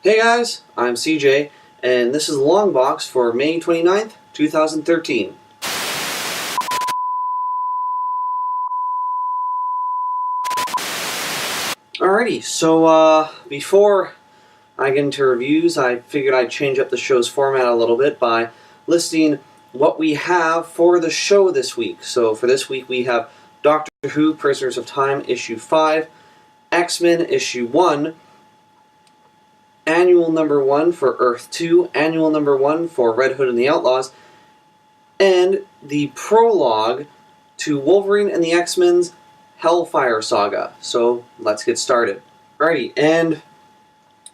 Hey guys, I'm CJ, and this is the Long Box for May 29th, 2013. Alrighty, so before I get into reviews, I figured I'd change up the show's format a little bit by listing what we have for the show this week. So for this week we have Doctor Who, Prisoners of Time, Issue 5, X-Men, Issue 1, Annual Number 1 for Earth 2, Annual Number 1 for Red Hood and the Outlaws, and the prologue to Wolverine and the X-Men's Hellfire Saga. So let's get started. Alrighty, and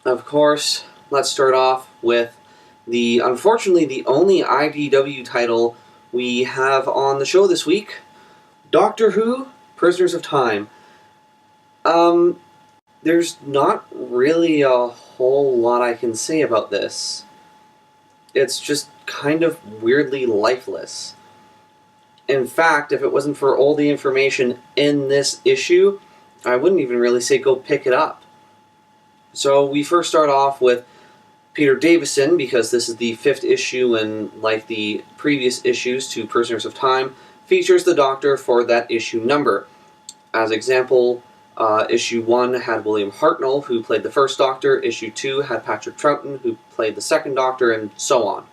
of course, let's start off with unfortunately, the only IDW title we have on the show this week, Doctor Who, Prisoners of Time. There's not really a whole lot I can say about this. It's just kind of weirdly lifeless. In fact, if it wasn't for all the information in this issue, I wouldn't even really say go pick it up. So we first start off with Peter Davison, because this is the 5th issue, and like the previous issues to Prisoners of Time, features the Doctor for that issue number. As example, issue 1 had William Hartnell, who played the first Doctor. Issue 2 had Patrick Troughton, who played the second Doctor, and so on.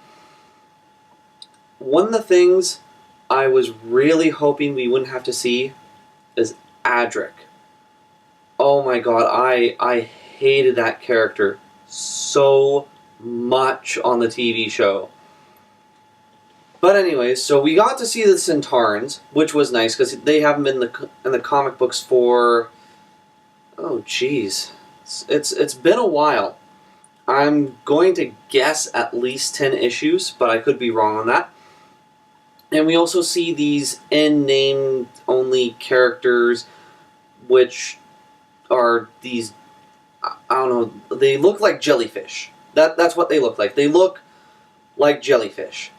One of the things I was really hoping we wouldn't have to see is Adric. Oh my god, I hated that character so much on the TV show. But anyways, so we got to see the Centaurans, which was nice, because they haven't been in the comic books for... oh jeez. It's been a while. I'm going to guess at least 10 issues, but I could be wrong on that. And we also see these in-name only characters, which are these, I don't know, they look like jellyfish. That's what they look like. They look like jellyfish.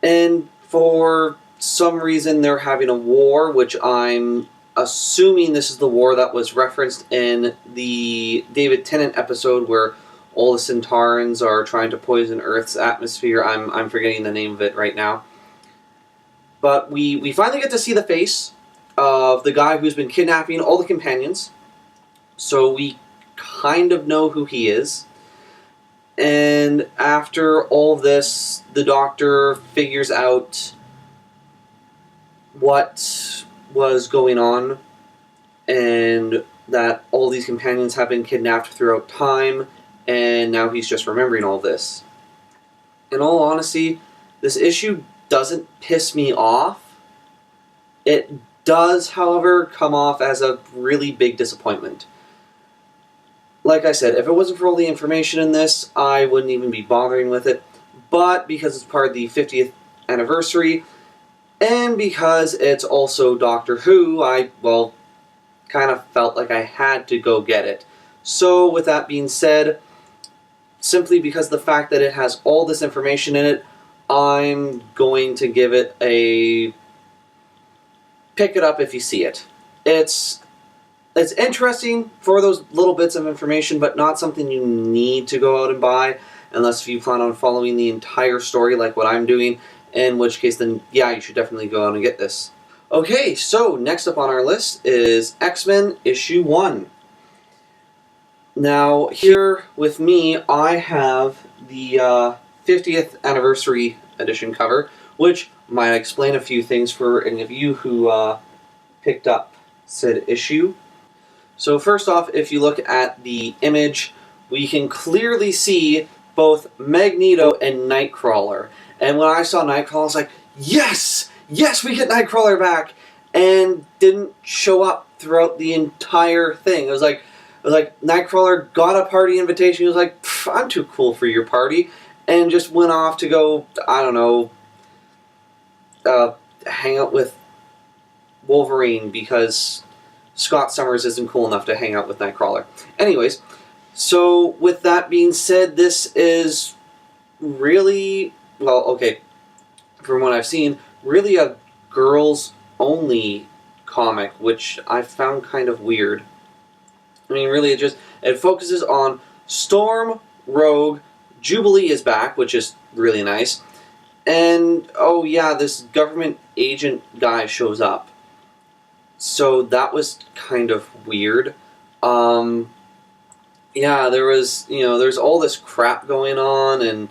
And for some reason they're having a war, which I'm assuming this is the war that was referenced in the David Tennant episode where all the Centaurans are trying to poison Earth's atmosphere. I'm forgetting the name of it right now. But we finally get to see the face of the guy who's been kidnapping all the companions. So we kind of know who he is. And after all of this, the Doctor figures out what was going on, and that all these companions have been kidnapped throughout time, and now he's just remembering all this. In all honesty, this issue doesn't piss me off. It does, however, come off as a really big disappointment. Like I said, if it wasn't for all the information in this, I wouldn't even be bothering with it. But because it's part of the 50th anniversary, and because it's also Doctor Who, I, well, kind of felt like I had to go get it. So, with that being said, simply because of the fact that it has all this information in it, I'm going to give it a pick it up if you see it. It's interesting for those little bits of information, but not something you need to go out and buy unless you plan on following the entire story like what I'm doing, in which case then, yeah, you should definitely go out and get this. Okay, so next up on our list is X-Men Issue 1. Now, here with me, I have the 50th anniversary edition cover, which might explain a few things for any of you who picked up said issue. So first off, if you look at the image, we can clearly see both Magneto and Nightcrawler. And when I saw Nightcrawler, I was like, yes! Yes, we get Nightcrawler back! And didn't show up throughout the entire thing. It was like Nightcrawler got a party invitation. He was like, I'm too cool for your party. And just went off to go, I don't know, hang out with Wolverine because Scott Summers isn't cool enough to hang out with Nightcrawler. Anyways, so with that being said, this is really, well, okay, from what I've seen, really a girls-only comic, which I found kind of weird. I mean, really, it focuses on Storm, Rogue, Jubilee is back, which is really nice. And, oh yeah, this government agent guy shows up. So that was kind of weird. Yeah, there's all this crap going on, and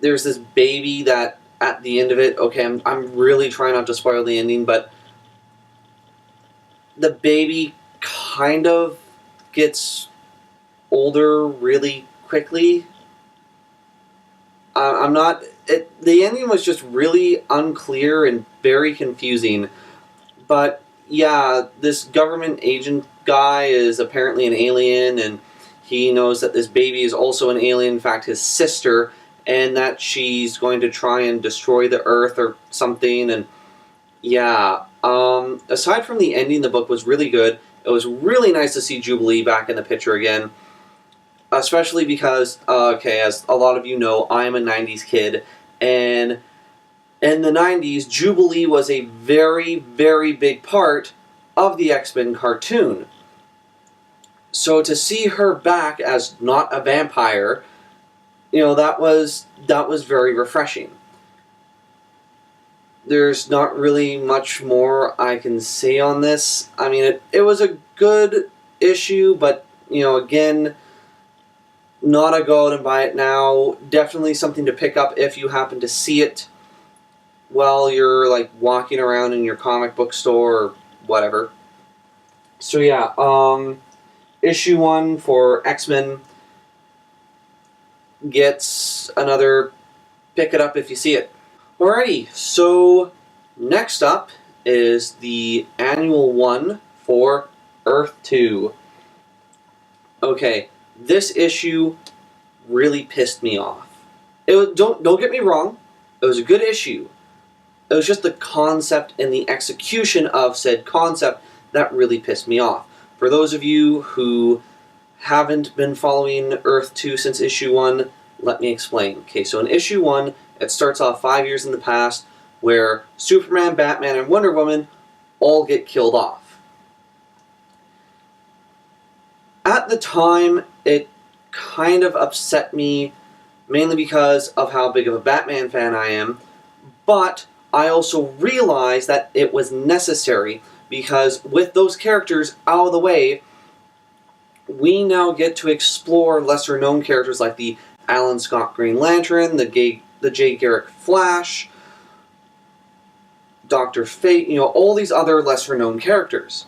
there's this baby that, at the end of it, okay, I'm really trying not to spoil the ending, but the baby kind of gets older really quickly. The ending was just really unclear and very confusing. But yeah, this government agent guy is apparently an alien, and he knows that this baby is also an alien, in fact his sister, and that she's going to try and destroy the Earth or something. And yeah, aside from the ending, the book was really good. It was really nice to see Jubilee back in the picture again. Especially because, okay, as a lot of you know, I'm a 90s kid, and in the 90s, Jubilee was a very, very big part of the X-Men cartoon. So to see her back as not a vampire, that was very refreshing. There's not really much more I can say on this. I mean, it was a good issue, but, again, not a go out and buy it now. Definitely something to pick up if you happen to see it while you're, like, walking around in your comic book store or whatever. So yeah, issue 1 for X-Men gets another pick it up if you see it. Alrighty, so next up is the annual one for Earth 2. Okay, this issue really pissed me off. Don't get me wrong, it was a good issue. It was just the concept and the execution of said concept that really pissed me off. For those of you who haven't been following Earth 2 since issue 1, let me explain. Okay, so in issue 1, it starts off 5 years in the past where Superman, Batman, and Wonder Woman all get killed off. At the time, it kind of upset me, mainly because of how big of a Batman fan I am, but I also realized that it was necessary because with those characters out of the way, we now get to explore lesser-known characters like the Alan Scott Green Lantern, the Jay Garrick Flash, Dr. Fate, all these other lesser-known characters.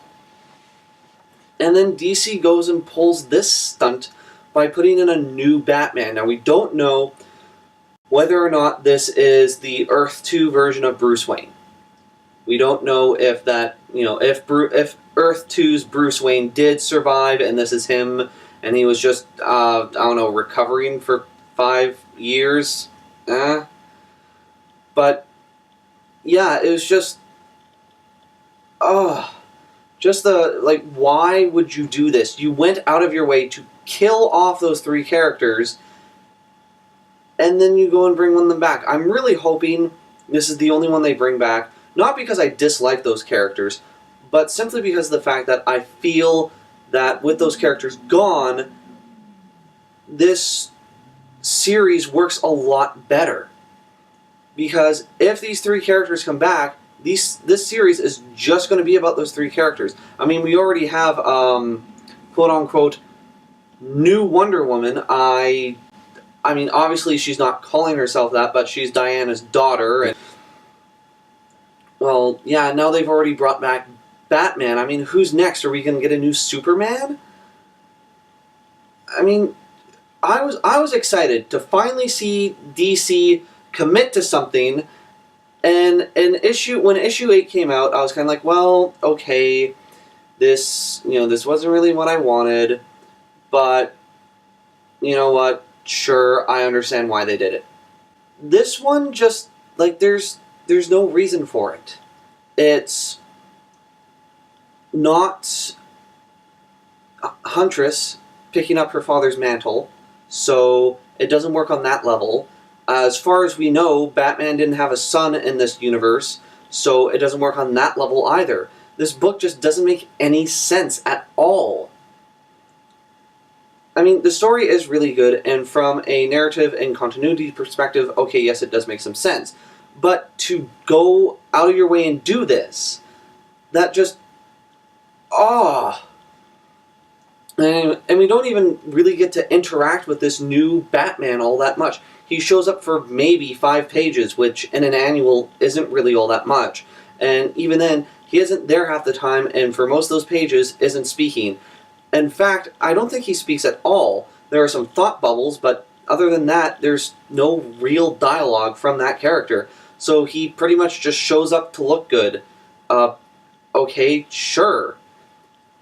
And then DC goes and pulls this stunt by putting in a new Batman. Now, we don't know whether or not this is the Earth 2 version of Bruce Wayne. We don't know if that, if Earth 2's Bruce Wayne did survive and this is him and he was just, I don't know, recovering for 5 years. But, yeah, it was just, why would you do this? You went out of your way to kill off those 3 characters, and then you go and bring one of them back. I'm really hoping this is the only one they bring back, not because I dislike those characters, but simply because of the fact that I feel that with those characters gone, this series works a lot better. Because if these 3 characters come back, this series is just going to be about those 3 characters. I mean, we already have, quote-unquote, new Wonder Woman. I mean, obviously she's not calling herself that, but she's Diana's daughter. And, well, yeah, now they've already brought back Batman. I mean, who's next? Are we going to get a new Superman? I mean, I was excited to finally see DC commit to something. And when issue 8 came out, I was kind of like, well, okay, this wasn't really what I wanted, but you know what? Sure, I understand why they did it. This one just, there's no reason for it. It's not Huntress picking up her father's mantle, so it doesn't work on that level. As far as we know, Batman didn't have a son in this universe, so it doesn't work on that level either. This book just doesn't make any sense at all. I mean, the story is really good, and from a narrative and continuity perspective, okay, yes, it does make some sense. But to go out of your way and do this, that just... ah... And we don't even really get to interact with this new Batman all that much. He shows up for maybe 5 pages, which in an annual isn't really all that much. And even then, he isn't there half the time, and for most of those pages, isn't speaking. In fact, I don't think he speaks at all. There are some thought bubbles, but other than that, there's no real dialogue from that character. So he pretty much just shows up to look good. Okay, sure.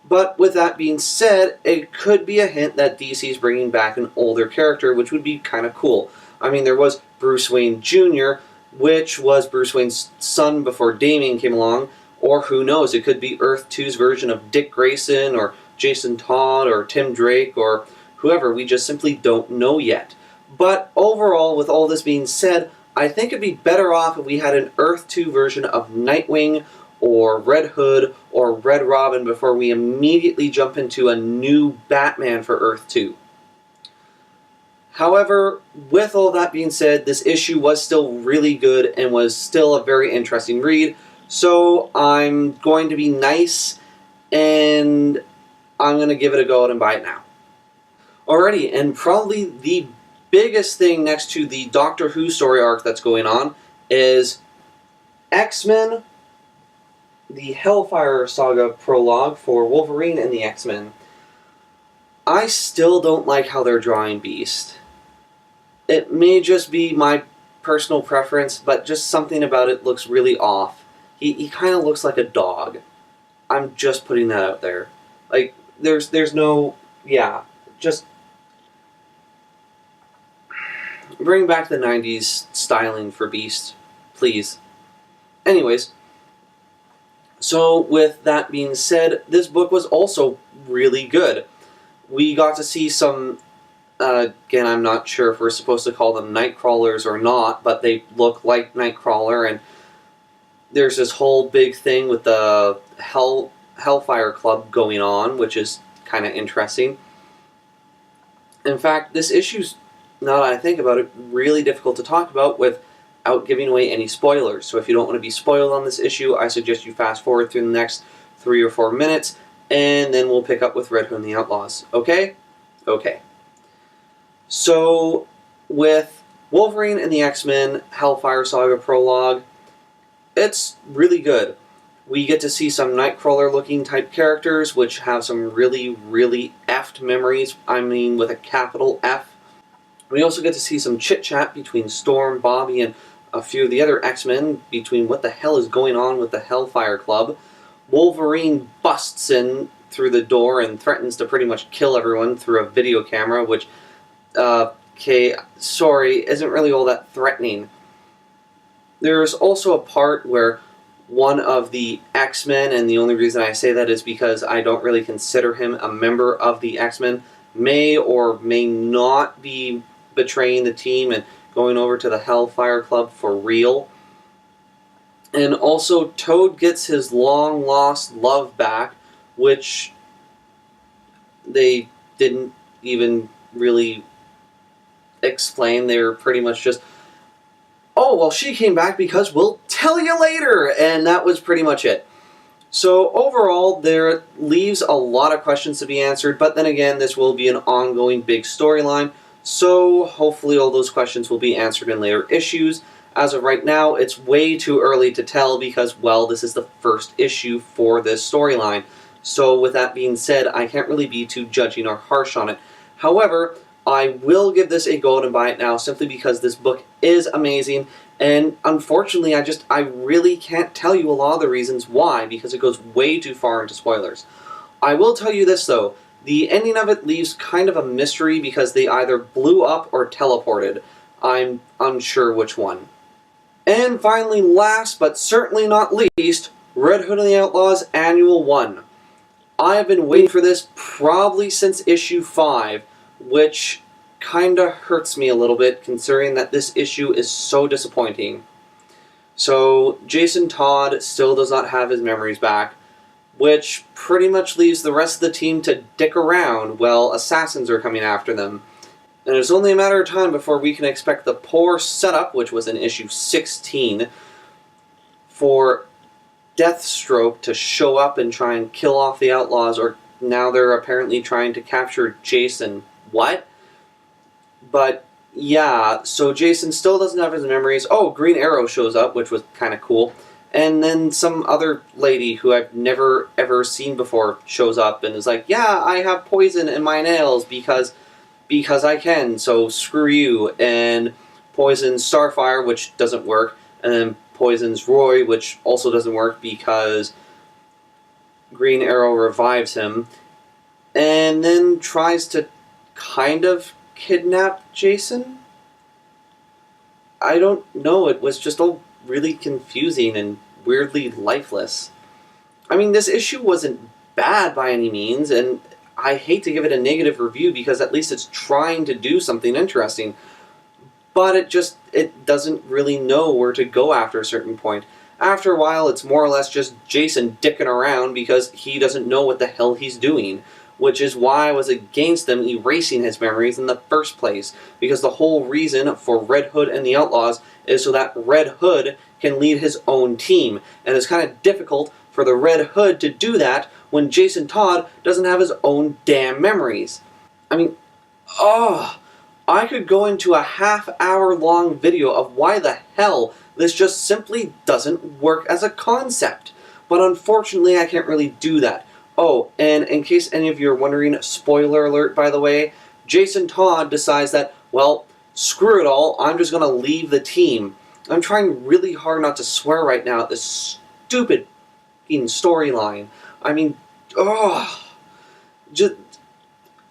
But with that being said, it could be a hint that DC's bringing back an older character, which would be kind of cool. I mean, there was Bruce Wayne Jr., which was Bruce Wayne's son before Damian came along, or who knows, it could be Earth 2's version of Dick Grayson, or Jason Todd, or Tim Drake, or whoever. We just simply don't know yet. But overall, with all this being said, I think it'd be better off if we had an Earth 2 version of Nightwing, or Red Hood, or Red Robin before we immediately jump into a new Batman for Earth 2. However, with all that being said, this issue was still really good and was still a very interesting read, so I'm going to be nice and I'm going to give it a go out and buy it now. Alrighty, and probably the biggest thing next to the Doctor Who story arc that's going on is X-Men, the Hellfire Saga prologue for Wolverine and the X-Men. I still don't like how they're drawing Beast. It may just be my personal preference, but just something about it looks really off. He kind of looks like a dog. I'm just putting that out there. Like, there's no... yeah, just... bring back the 90s styling for Beast, please. Anyways, so with that being said, this book was also really good. We got to see some, again, I'm not sure if we're supposed to call them Nightcrawlers or not, but they look like Nightcrawler, and there's this whole big thing with the Hellfire Club going on, which is kind of interesting. In fact, this issue's, now that I think about it, really difficult to talk about without giving away any spoilers. So if you don't want to be spoiled on this issue, I suggest you fast forward through the next 3 or 4 minutes, and then we'll pick up with Red Hood and the Outlaws. Okay? Okay. So, with Wolverine and the X-Men Hellfire Saga prologue, it's really good. We get to see some Nightcrawler-looking type characters, which have some really, really effed memories. I mean, with a capital F. We also get to see some chit-chat between Storm, Bobby, and a few of the other X-Men between what the hell is going on with the Hellfire Club. Wolverine busts in through the door and threatens to pretty much kill everyone through a video camera, which, okay, sorry, isn't really all that threatening. There's also a part where one of the X-Men, and the only reason I say that is because I don't really consider him a member of the X-Men, may or may not be betraying the team and going over to the Hellfire Club for real. And also, Toad gets his long-lost love back, which they didn't even really explain. They were pretty much just, oh, well, she came back because we'll tell you later, and that was pretty much it. So overall, there leaves a lot of questions to be answered, but then again, this will be an ongoing big storyline, so hopefully all those questions will be answered in later issues. As of right now, it's way too early to tell because, well, this is the first issue for this storyline. So with that being said, I can't really be too judging or harsh on it. However, I will give this a go out and buy it now simply because this book is amazing, and unfortunately I really can't tell you a lot of the reasons why because it goes way too far into spoilers. I will tell you this though, the ending of it leaves kind of a mystery because they either blew up or teleported. I'm unsure which one. And finally, last but certainly not least, Red Hood and the Outlaws Annual 1. I have been waiting for this probably since issue 5, which kinda hurts me a little bit considering that this issue is so disappointing. So, Jason Todd still does not have his memories back. which pretty much leaves the rest of the team to dick around while assassins are coming after them. And it's only a matter of time before we can expect the poor setup, which was in issue 16, for Deathstroke to show up and try and kill off the Outlaws, or now they're apparently trying to capture Jason. What? But yeah, so Jason still doesn't have his memories. Oh, Green Arrow shows up, which was kind of cool. And then some other lady who I've never ever seen before shows up and is like, yeah, I have poison in my nails because I can, so screw you. And poisons Starfire, which doesn't work, and then poisons Roy, which also doesn't work because Green Arrow revives him, and then tries to kind of kidnap Jason? I don't know, it was just all really confusing and weirdly lifeless. I mean, this issue wasn't bad by any means, and I hate to give it a negative review because at least it's trying to do something interesting, but it doesn't really know where to go after a certain point. After a while, it's more or less just Jason dicking around because he doesn't know what the hell he's doing, which is why I was against them erasing his memories in the first place, because the whole reason for Red Hood and the Outlaws is so that Red Hood can lead his own team, and it's kind of difficult for the Red Hood to do that when Jason Todd doesn't have his own damn memories. I mean, I could go into a half-hour-long video of why the hell this just simply doesn't work as a concept, but unfortunately I can't really do that. Oh, and in case any of you are wondering, spoiler alert by the way, Jason Todd decides that, well, screw it all, I'm just going to leave the team. I'm trying really hard not to swear right now at this stupid storyline. I mean, just,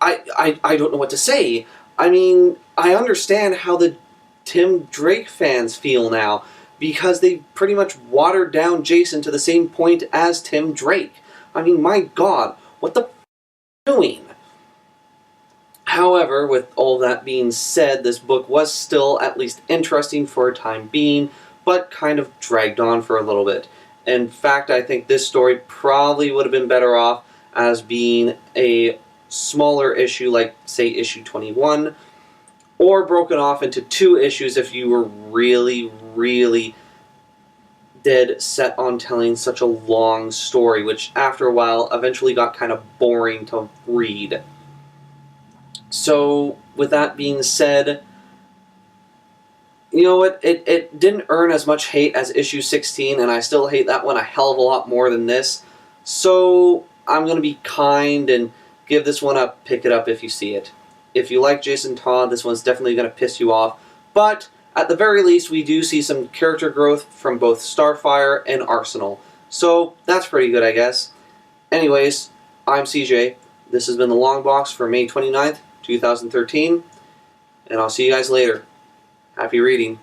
I don't know what to say. I mean, I understand how the Tim Drake fans feel now, because they pretty much watered down Jason to the same point as Tim Drake. I mean, my god, what the f*** are you doing? However, with all that being said, this book was still at least interesting for a time being, but kind of dragged on for a little bit. In fact, I think this story probably would have been better off as being a smaller issue, like, say, issue 21, or broken off into 2 issues if you were really, really dead set on telling such a long story, which after a while eventually got kind of boring to read. So, with that being said, you know what, it didn't earn as much hate as issue 16, and I still hate that one a hell of a lot more than this, so I'm going to be kind and give this one a pick it up if you see it. If you like Jason Todd, this one's definitely going to piss you off, but at the very least, we do see some character growth from both Starfire and Arsenal. So, that's pretty good, I guess. Anyways, I'm CJ. This has been The Long Box for May 29th, 2013. And I'll see you guys later. Happy reading.